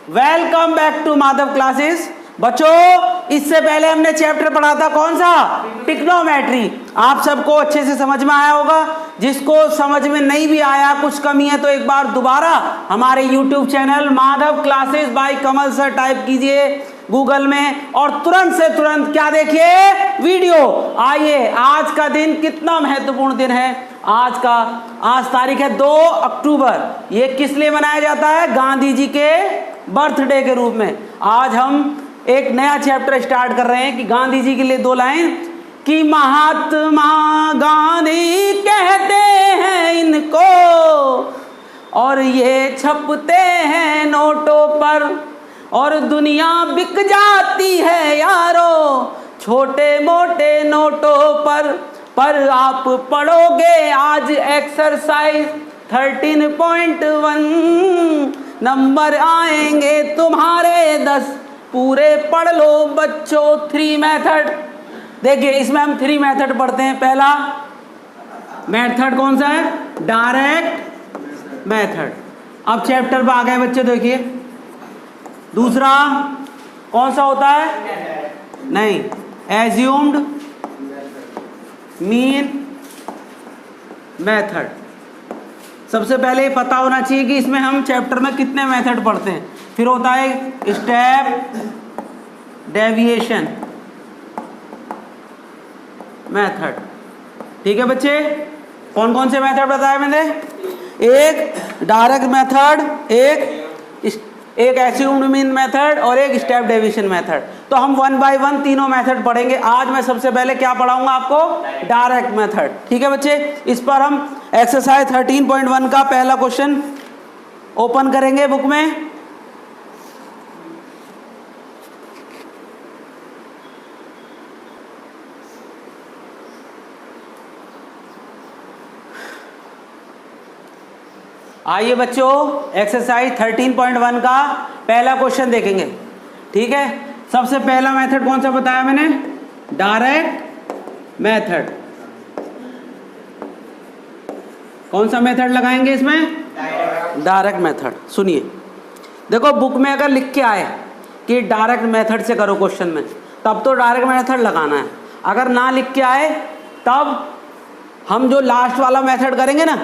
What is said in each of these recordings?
Welcome back to Madhav classes. बच्चों, इससे पहले हमने चैप्टर पढ़ा था कौन सा? ट्रिग्नोमेट्री। आप सबको अच्छे से समझ में आया होगा। जिसको समझ में नहीं भी आया, कुछ कमी है, तो एक बार दोबारा हमारे YouTube channel Madhav classes bye कमल सर टाइप कीजिए गूगल में और तुरंत से तुरंत क्या देखिए? वीडियो। आइए, आज का दिन कितना महत्वपूर्ण दिन है। आज तारीख है 2 अक्टूबर। ये किस लिए मनाया जाता है? गांधी जी के बर्थडे के रूप में। आज हम एक नया चैप्टर स्टार्ट कर रहे हैं कि गांधी जी के लिए 2 लाइन कि महात्मा गांधी कहते हैं इनको और ये छपते हैं नोटों पर और दुनिया बिक जाती है यारो छोटे मोटे नोटों पर आप पढ़ोगे आज एक्सरसाइज 13.1 नंबर आएंगे तुम्हारे 10 पूरे पढ़ लो बच्चों 3 मेथड। देखिए, इसमें हम 3 मेथड पढ़ते हैं। पहला मेथड कौन सा है? Direct method. अब चैप्टर पे आ गए बच्चे, देखिए। दूसरा कौन सा होता है? नहीं, एज्यूम्ड मीन मेथड। सबसे पहले पता होना चाहिए कि इसमें हम चैप्टर में कितने मेथड पढ़ते हैं। फिर होता है स्टेप डेविएशन मेथड। ठीक है बच्चे, कौन कौन से मेथड बताए मैंने? एक डायरेक्ट मेथड, एक एज्यूम्ड मीन मेथड और एक स्टेप डेविएशन मेथड। तो हम 1 बाय 1 तीनों मेथड पढ़ेंगे। आज मैं सबसे पहले क्या पढ़ाऊंगा आपको? Direct method. ठीक है बच्चे, इस पर हम एक्सरसाइज 13.1 का पहला क्वेश्चन ओपन करेंगे बुक में। आइए बच्चों, एक्सरसाइज 13.1 का पहला क्वेश्चन देखेंगे। ठीक है, सबसे पहला मेथड कौन सा बताया मैंने? Direct method. कौन सा मेथड लगाएंगे इसमें? Direct method. सुनिए, देखो बुक में अगर लिख के आए कि डायरेक्ट मेथड से करो क्वेश्चन में, तब तो डायरेक्ट मेथड लगाना है। अगर ना लिख के आए तब हम जो लास्ट वाला मेथड करेंगे ना,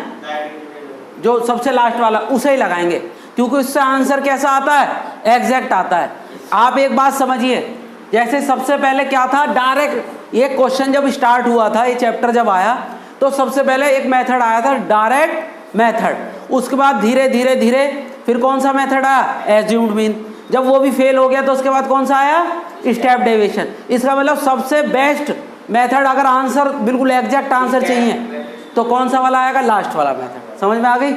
जो सबसे लास्ट वाला, उसे ही लगाएंगे, क्योंकि उससे आंसर कैसा आता है? एग्जैक्ट आता है। आप एक बात समझिए, जैसे सबसे पहले क्या था? डायरेक्ट। ये क्वेश्चन जब स्टार्ट हुआ था, ये चैप्टर जब आया, तो सबसे पहले एक मेथड आया था डायरेक्ट मेथड। उसके बाद धीरे धीरे धीरे फिर कौन सा मेथड आया? Assumed mean. जब वो भी फेल हो गया तो उसके बाद कौन सा आया? Step deviation. इसका मतलब सबसे बेस्ट मेथड, अगर आंसर बिल्कुल एग्जैक्ट आंसर चाहिए तो कौन सा वाला आएगा? लास्ट वाला मेथड। समझ में आ गई?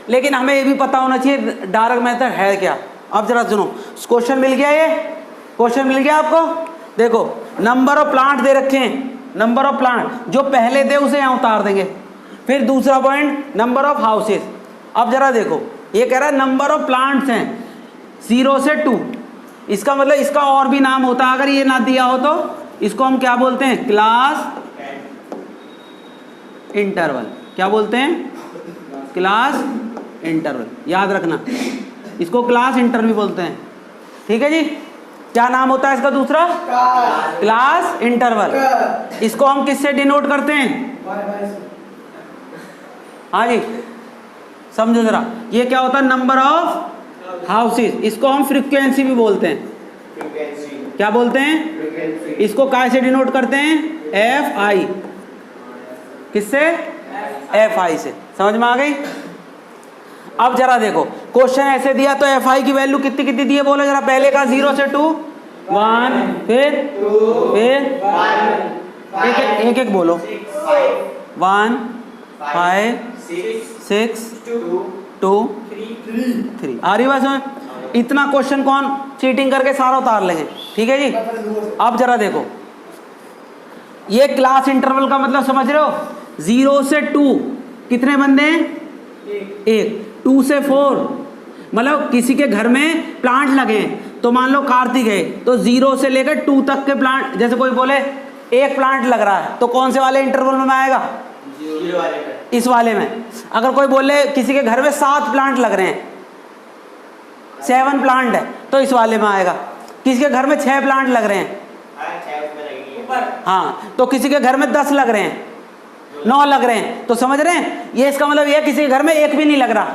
लेकिन हमें ये भी पता होना चाहिए डायरेक्ट मेथड है क्या। अब जरा सुनो, क्वेश्चन मिल गया, ये क्वेश्चन मिल गया आपको। देखो, नंबर ऑफ प्लांट दे रखे हैं। नंबर ऑफ प्लांट जो पहले थे उसे यहाँ उतार देंगे। फिर दूसरा पॉइंट, नंबर ऑफ हाउसेस। अब जरा देखो, ये कह रहा है नंबर ऑफ प्लांट्स हैं 0 से 2। इसका मतलब इसका और भी नाम होता है। अगर ये ना दिया हो तो इसको हम क्या बोलते हैं? Class interval. क्या बोलते हैं? Class interval. याद रखना, इसको क्लास इंटरवल बोलते हैं। ठीक है जी। क्या नाम होता है इसका दूसरा? Class interval. इसको हम किससे डिनोट करते हैं? हाँ जी, समझो जरा। ये क्या होता है? Number of houses. इसको हम फ्रीक्वेंसी भी बोलते हैं। क्या बोलते हैं? इसको काय से डिनोट करते हैं? FI। किससे? FI से। समझ में आ गई? अब जरा देखो, क्वेश्चन ऐसे दिया तो FI की वैल्यू कितनी कितनी दी है बोलो जरा। पहले का 0 से 2, 1, फिर एक एक बोलो। 1, 5, 6, 2, 3। आ रही बात समझ? इतना क्वेश्चन कौन चीटिंग करके सारा उतार लेंगे। ठीक है जी। अब जरा देखो, ये क्लास इंटरवल का मतलब समझ रहे हो? 0 से 2 कितने बंदे हैं? 1। 2 से 4 मतलब किसी के घर में प्लांट लगे हैं, तो मान लो कार्तिक है, तो 0 से लेकर 2 तक के प्लांट। जैसे कोई बोले 1 प्लांट लग रहा है, तो कौन से वाले इंटरवल में आएगा? इस वाले में। अगर कोई बोले किसी के घर में 7 प्लांट लग रहे हैं, 7 प्लांट है तो इस वाले में आएगा। किसी के घर में 6 प्लांट लग रहे हैं, हाँ, तो किसी के घर में 10 लग रहे हैं, 9 लग रहे हैं, तो समझ रहे हैं, ये इसका मतलब ये किसी के घर में 1 भी नहीं लग रहा,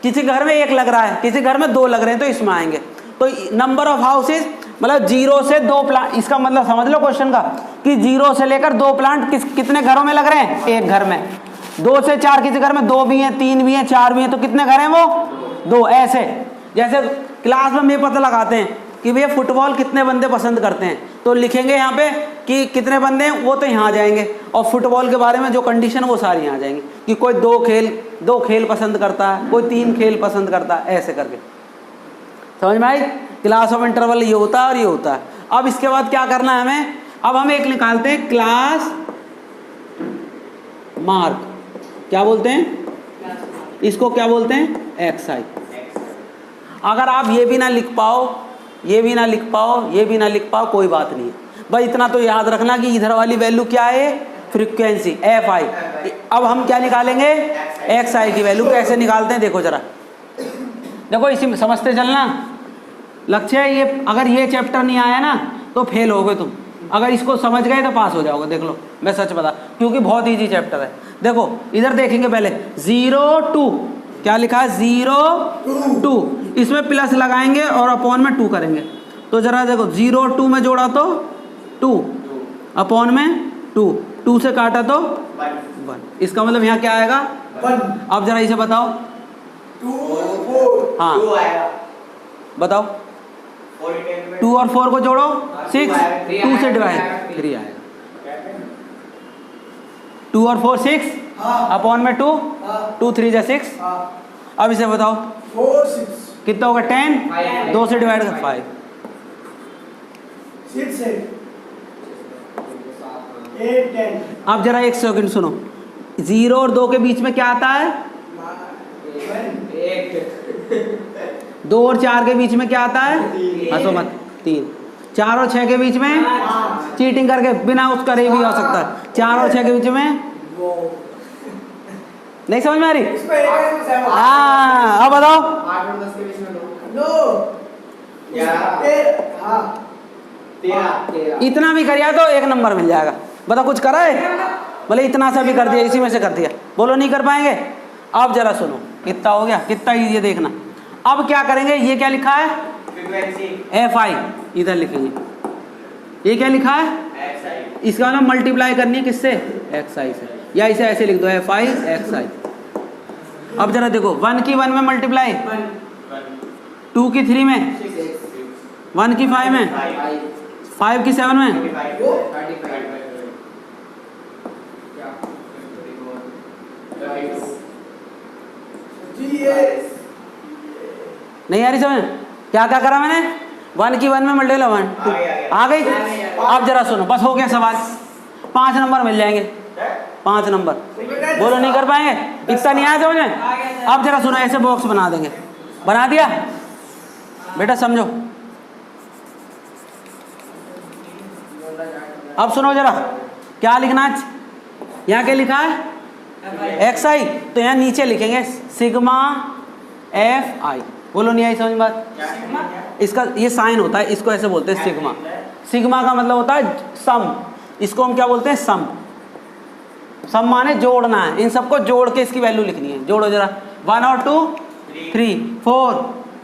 किसी के घर में 1 लग रहा है, किसी के घर में 2 लग रहे हैं, तो इसमें आएंगे। तो नंबर ऑफ हाउसेज मतलब 0 से 2 प्लांट, इसका मतलब समझ लो क्वेश्चन का कि 0 से लेकर 2 प्लांट कितने घरों में लग रहे हैं, एक घर में। 2 से 4 किसी घर में 2 भी हैं, 3 भी हैं, 4 भी हैं, तो कितने घर हैं वो 2। ऐसे जैसे क्लास में ये पता लगाते हैं कि भैया फुटबॉल कितने बंदे पसंद करते हैं, तो लिखेंगे यहाँ पे कि कितने बंदे हैं, वो तो यहाँ आ जाएंगे, और फुटबॉल के बारे में जो कंडीशन वो सारी यहाँ आ जाएंगी कि कोई 2 खेल पसंद करता है, कोई 3 खेल पसंद करता है, ऐसे करके। समझ में आई? क्लास ऑफ इंटरवल ये होता है और ये होता है। अब इसके बाद क्या करना है हमें, अब हम एक निकालते हैं क्लास मार्क, क्या बोलते हैं इसको, क्या बोलते हैं एक्स आई। अगर आप ये भी ना लिख पाओ, ये भी ना लिख पाओ, ये भी ना लिख पाओ, कोई बात नहीं है, भाई इतना तो याद रखना कि इधर वाली वैल्यू क्या है, फ्रीक्वेंसी एफ आई। अब हम क्या निकालेंगे, एक्स आई की वैल्यू। कैसे निकालते हैं देखो जरा, देखो इसी में समझते चलना। लक्ष्य है ये, अगर ये चैप्टर नहीं आया ना तो फेल हो गए तुम, अगर इसको समझ गए तो पास हो जाओगे। देख लो, मैं सच बता, क्योंकि बहुत इजी चैप्टर है। देखो इधर देखेंगे पहले 0 2, क्या लिखा है 0 2, इसमें प्लस लगाएंगे और अपॉन में 2 करेंगे। तो जरा देखो 0 2 में जोड़ा तो 2, अपॉन में 2, 2 से काटा तो 1, इसका मतलब यहाँ क्या आएगा 1। अब जरा इसे बताओ 2 4, हाँ 2 आएगा, बताओ 2 और 4 को जोड़ो 6, 2 से डिवाइड 3 आएगा। 2 और 4 6, अपॉन में 2, 2 3 जा 6। अब इसे बताओ 4 6 कितना होगा 10, 2 से डिवाइड कर 5, 6 8 10। अब जरा एक सेकंड सुनो, 0 और 2 के बीच में क्या आता है 2 और 4 के बीच में क्या आता है, हंसो मत, 3। 4 और 6 के बीच में चीटिंग करके बिना उस करे भी हो सकता है। 4 और 6 के बीच में नहीं समझ में आ रही, हाँ अब बताओ 8 और 10 के बीच में 9 13। इतना भी करिया तो 1 नंबर मिल जाएगा। बताओ कुछ करा है, बोले इतना सा भी कर दिया, इसी में से कर दिया, बोलो नहीं कर पाएंगे। अब जरा सुनो, कितना हो गया, कितना ईजी है देखना। अब क्या करेंगे, ये क्या लिखा है एफ आई, इधर लिखेंगे, ये क्या लिखा है एक्स आई, इसका मतलब मल्टीप्लाई करनी है किससे, एक्स आई से, या इसे ऐसे लिख दो एफ आई एक्स आई। अब जरा देखो 1 की 1 में मल्टीप्लाई, 2 की 3 में, 1 की 5 में, 5 की 7 में, नहीं आ रही समझ, क्या क्या करा मैंने, 1 की 1 में मल्टीप्लाई 1 2 आ गई। अब जरा सुनो, बस हो गया सवाल, 5 नंबर मिल जाएंगे, 5 नंबर, बोलो नहीं कर पाएंगे, इतना नहीं आया समझ में। अब जरा सुनो, ऐसे बॉक्स बना देंगे, बना दिया बेटा, समझो। अब सुनो जरा, क्या लिखना, यहाँ क्या लिखा है एक्स आई, तो यहाँ नीचे लिखेंगे सिग्मा एफ आई। बोलो नहीं आई समझ बात, इसका ये साइन होता है, इसको ऐसे बोलते हैं सिग्मा। सिग्मा का मतलब होता है सम, इसको हम क्या बोलते हैं सम। सम माने जोड़ना है, इन सबको जोड़ के इसकी वैल्यू लिखनी है। जोड़ो जरा, 1 और 2 3 4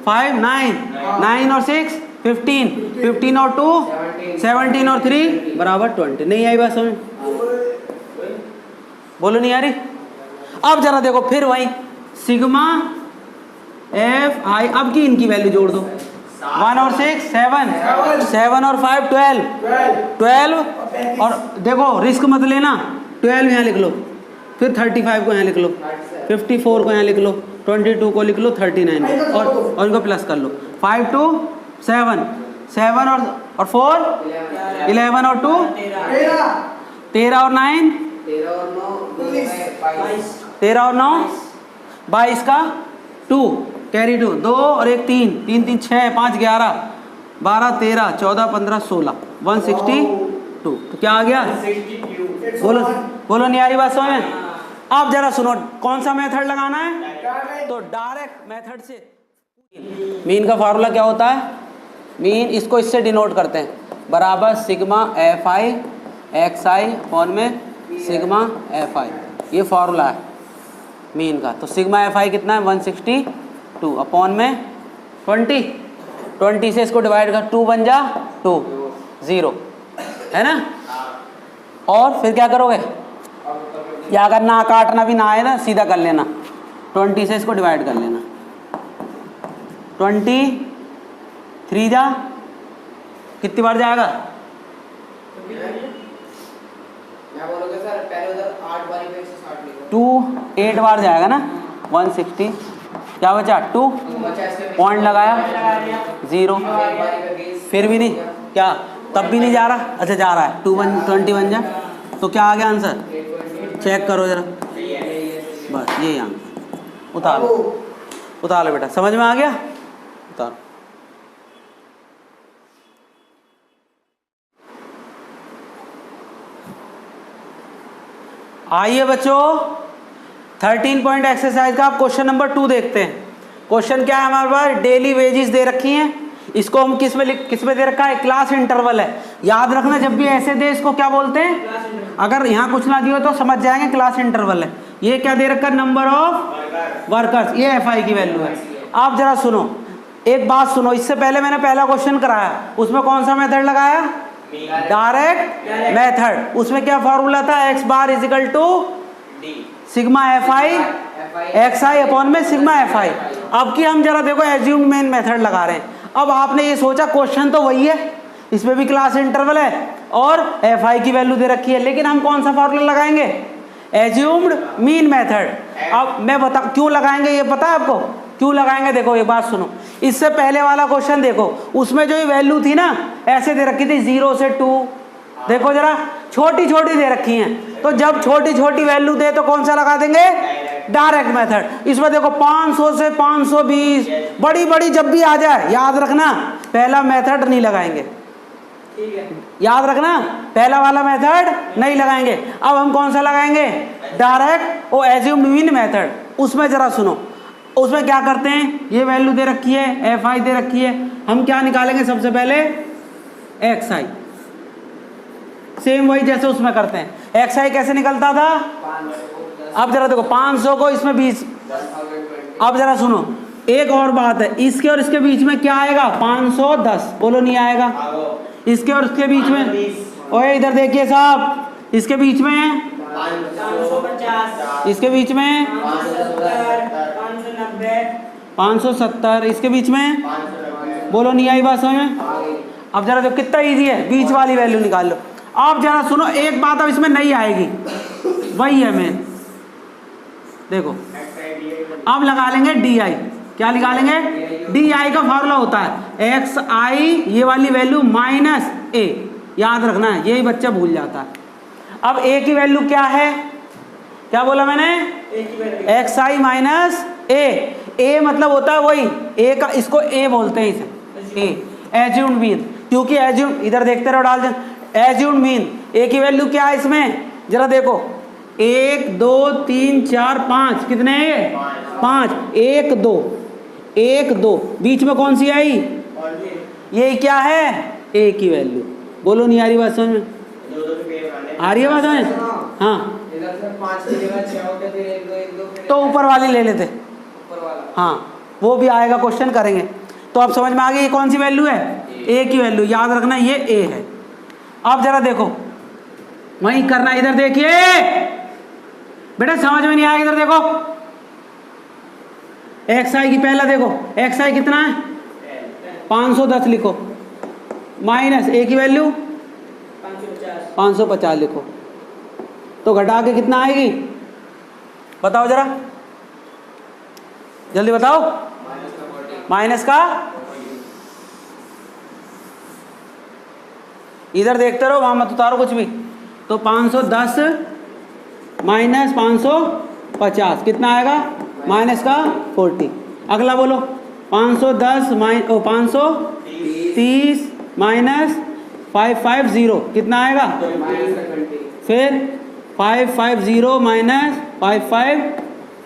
5 9 9 और 6 15 15 और 2 17 और 3 बराबर 20। नहीं आई बात समझ, बोलो नहीं आ रही। अब जरा देखो फिर वही सिग्मा एफ आई, अब की इनकी वैल्यू जोड़ दो, 1 और 6 7 7 और 5 12 और देखो रिस्क मत लेना, 12 यहाँ लिख लो, फिर 35 को यहाँ लिख लो, 54 को यहाँ लिख लो, 22 को लिख लो, 39 और इनको प्लस कर लो। 5 2 7 7 और 4 11 और 2 13 और 9 13 और 9 22 का 2 कैरी 2 2 और 1 3 3 3 6 5 11 12 13 14 15 16 162। तो क्या आ गया, बोलो बोलो नहीं आ रही बात समझ में। अब जरा सुनो, कौन सा मेथड लगाना है, तो डायरेक्ट मेथड से मीन का फार्मूला क्या होता है? मीन इसको इससे डिनोट करते हैं, बराबर sigma F i x i upon में सिग्मा एफ आई। ये फार्मूला है मीन का। तो सिग्मा एफ आई कितना है? 162 अपॉन में 20 से इसको डिवाइड कर, 2 बन जा 2 0 है ना। और फिर क्या करोगे? या अगर ना काटना भी ना आए ना, सीधा कर लेना, 20 से इसको डिवाइड कर लेना। 23 जा कितनी बार जाएगा? मैं बोलोगे सर पहले उधर 8 बारी पे 160 लिखो। 2 8 बार जाएगा ना। 160 क्या बचा? 2 पॉइंट लगाया 0, फिर भी नहीं क्या? तब भी नहीं जा रहा? अच्छा जा रहा है। 21 जा। तो क्या आ गया आंसर? चेक करो जरा, बस यही आंसर। उतार लो बेटा, समझ में आ गया? उतार। आइए बच्चों 13 पॉइंट एक्सरसाइज का आप क्वेश्चन नंबर 2 देखते हैं। क्वेश्चन क्या है हमारे पास? डेली वेजेस दे रखी हैं। इसको हम किस में दे रखा है? क्लास इंटरवल है। याद रखना, जब भी ऐसे दे इसको क्या बोलते हैं? अगर यहाँ कुछ ना दियो तो समझ जाएंगे क्लास इंटरवल है। ये क्या दे रखा है? Number of workers. ये एफ आई की वैल्यू है। आप जरा सुनो, एक बात सुनो, इससे पहले मैंने पहला क्वेश्चन कराया, उसमें कौन सा मेथड लगाया? Direct method. उसमें क्या फॉर्मूला था? X bar is equal to sigma F i x i upon में सिग्मा एफ आई। अब की हम जरा देखो एज्यूम मेन मेथड लगा रहे हैं। अब आपने ये सोचा क्वेश्चन तो वही है, इसमें भी क्लास इंटरवल है और एफ आई की वैल्यू दे रखी है, लेकिन हम कौन सा फॉर्मूला लगाएंगे? Assumed mean method. अब मैं बता क्यों लगाएंगे, ये पता है आपको क्यों लगाएंगे? देखो ये बात सुनो, इससे पहले वाला क्वेश्चन देखो, उसमें जो ये वैल्यू थी ना ऐसे दे रखी थी 0 से 2, देखो जरा छोटी छोटी दे रखी हैं। तो जब छोटी छोटी वैल्यू दे तो कौन सा लगा देंगे? Direct method. इसमें देखो 500 से 520, बड़ी बड़ी जब भी आ जाए याद रखना पहला मेथड नहीं लगाएंगे। याद रखना पहला वाला मेथड नहीं लगाएंगे। अब हम कौन सा लगाएंगे? डायरेक्ट और एज्यूम्ड मीन मेथड। उसमें जरा सुनो, उसमें क्या करते हैं? ये वैल्यू दे रखी है, एफ आई दे रखी है, हम क्या निकालेंगे? सबसे पहले एक्स आई, सेम वही जैसे उसमें करते हैं। एक्स आई कैसे निकलता था? अब जरा देखो 500 को इसमें 20। अब जरा सुनो, एक और बात है, इसके और इसके बीच में क्या आएगा? 510। बोलो नहीं आएगा? इसके और इसके बीच में, ओए इधर देखिए साहब, इसके बीच में 550, इसके बीच में 570, इसके बीच में, बोलो नहीं आई बात समझ में? अब जरा देखो कितना इजी है, बीच वाली वैल्यू निकाल लो। अब जरा सुनो, एक बात अब इसमें नहीं आएगी, वही है मेन। देखो अब लगा लेंगे डी आई। क्या लगा लेंगे? डी आई का फॉर्मूला होता है एक्स आई, ये वाली वैल्यू माइनस ए। याद रखना है, यही बच्चा भूल जाता है। अब ए की वैल्यू क्या है? क्या बोला मैंने? एक्स आई माइनस ए। ए मतलब होता है वही ए का, इसको ए बोलते हैं इसे, ए एज्यूम्ड मीन। क्योंकि एज्यूम, इधर देखते रहो डाल दें, एज्यूम्ड मीन। ए की वैल्यू क्या है इसमें? जरा देखो 1 2 3 4 5, कितने हैं ये? 5। 1 2 1 2, बीच में कौन सी आई? ये क्या है? ए की वैल्यू। बोलो नहीं आ रही बात समझ में? आ रही है बात समझ? हाँ तो ऊपर वाली ले लेते, हाँ वो भी आएगा, क्वेश्चन करेंगे। तो अब समझ में आ गई ये कौन सी वैल्यू है? ए की वैल्यू। याद रखना ये ए है। अब जरा देखो वहीं करना, इधर देखिए बेटा, समझ में नहीं आएगा, इधर देखो एक्स आई की पहला देखो, एक्स आई कितना है? 510 लिखो, माइनस ए की वैल्यू 550 लिखो, तो घटा के कितना आएगी? बताओ जरा जल्दी बताओ। माइनस का, इधर देखते रहो, वहां मत उतारो कुछ भी। तो 510 माइनस 550 कितना आएगा? माइनस का 40। अगला बोलो 510 530 माइनस 550 कितना आएगा? फिर 550 माइनस 55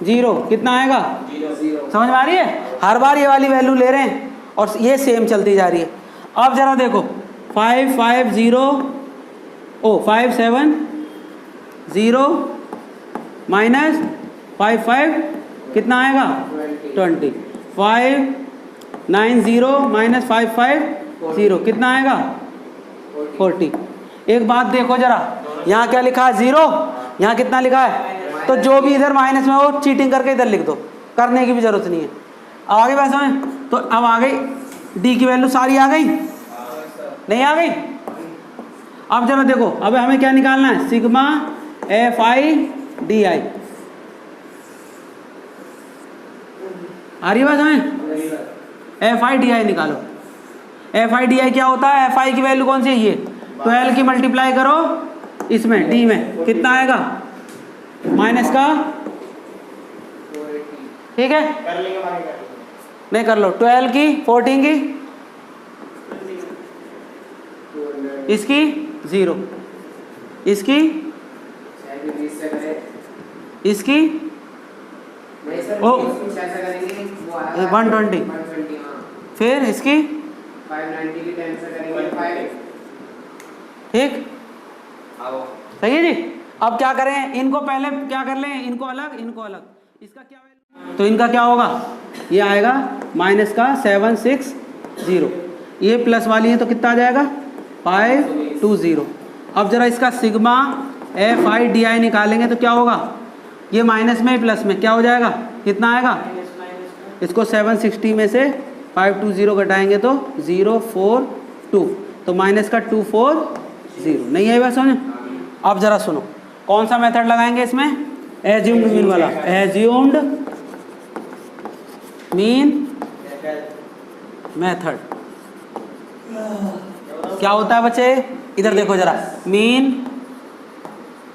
0, कितना आएगा? 0 समझ में आ रही है? हर बार ये वाली वैल्यू ले रहे हैं और ये सेम चलती जा रही है। अब जरा देखो 5 7 0 माइनस 5 5 कितना आएगा? 20। 5 9 0 माइनस 5 5 0 कितना आएगा? 40। एक बात देखो जरा, यहाँ क्या लिखा है? 0, यहाँ कितना लिखा है? तो जो भी इधर माइनस में हो चीटिंग करके इधर लिख दो, करने की भी जरूरत नहीं है। अब आगे बात समझ? तो अब आ गई डी की वैल्यू सारी आ गई, नहीं आ गई? अब जरा देखो, अब हमें क्या निकालना है? Sigma F I D I. आ रही बात हमें? एफ आई डी आई निकालो। एफ आई डी आई क्या होता है? एफ आई की वैल्यू कौन सी है? ये 12 की मल्टीप्लाई करो इसमें डी में, कितना आएगा? माइनस का, ठीक है, कर लेंगे बाकी नहीं कर लो। 12 की 14 की इसकी 0, इसकी इसकी नहीं सर, ओ, इसको ऐसा करेंगे वो आएगा 120, 120 हाँ। फिर इसकी 590 की 10 से करेंगे 5। ठीक, आओ सही है जी। अब क्या करें? इनको पहले क्या कर लें? इनको अलग, इनको अलग। इसका क्या वैल्यू? तो इनका क्या होगा? ये आएगा माइनस का 760। ये प्लस वाली है तो कितना आ जाएगा? 520। अब जरा इसका sigma F I D I निकालेंगे तो क्या होगा? ये माइनस में प्लस में क्या हो जाएगा? कितना आएगा? इसको 760 में से 520 घटाएंगे तो 042, तो माइनस का 240। नहीं है बस समझ? अब जरा सुनो, कौन सा मेथड लगाएंगे इसमें? एज्यूम्ड मीन वाला। एज्यूम्ड मीन मेथड क्या होता है बच्चे? इधर देखो जरा, mean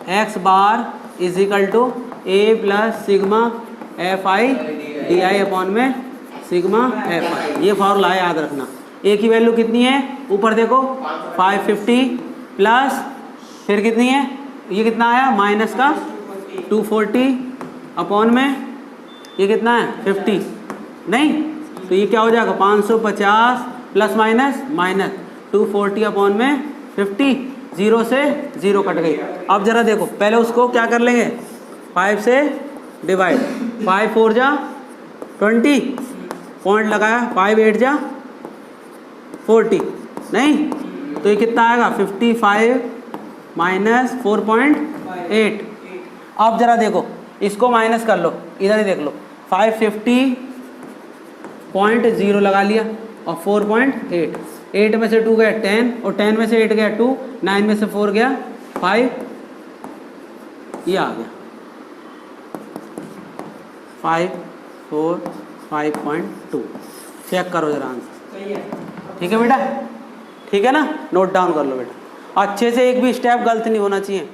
x bar is equal to a plus sigma F I D i upon में सिग्मा एफ आई। ये फॉर्मूला है, याद रखना। ए की वैल्यू कितनी है? ऊपर देखो 550 प्लस फिर कितनी है? ये कितना आया? माइनस का 240 अपॉन में ये कितना है? 50। नहीं तो ये क्या हो जाएगा? 550 प्लस माइनस माइनस 240 अपॉन में 50। 0 से 0 कट गई। अब जरा देखो, पहले उसको क्या कर लेंगे? 5 से डिवाइड। 5 4 जा 20, पॉइंट लगाया, 5 8 जा 40। नहीं तो ये कितना आएगा? 55 माइनस 4.8। अब जरा देखो, इसको माइनस कर लो, इधर ही देख लो। 550.0 लगा लिया और 4.8, 8 में से 2 गया 10 और 10 में से 8 गया 2, 9 में से 4 गया 5, ये आ गया 5 4 5.2। चेक करो जरा आंसर। ठीक है बेटा? ठीक है ना? नोट डाउन कर लो बेटा, अच्छे से, एक भी स्टेप गलत नहीं होना चाहिए।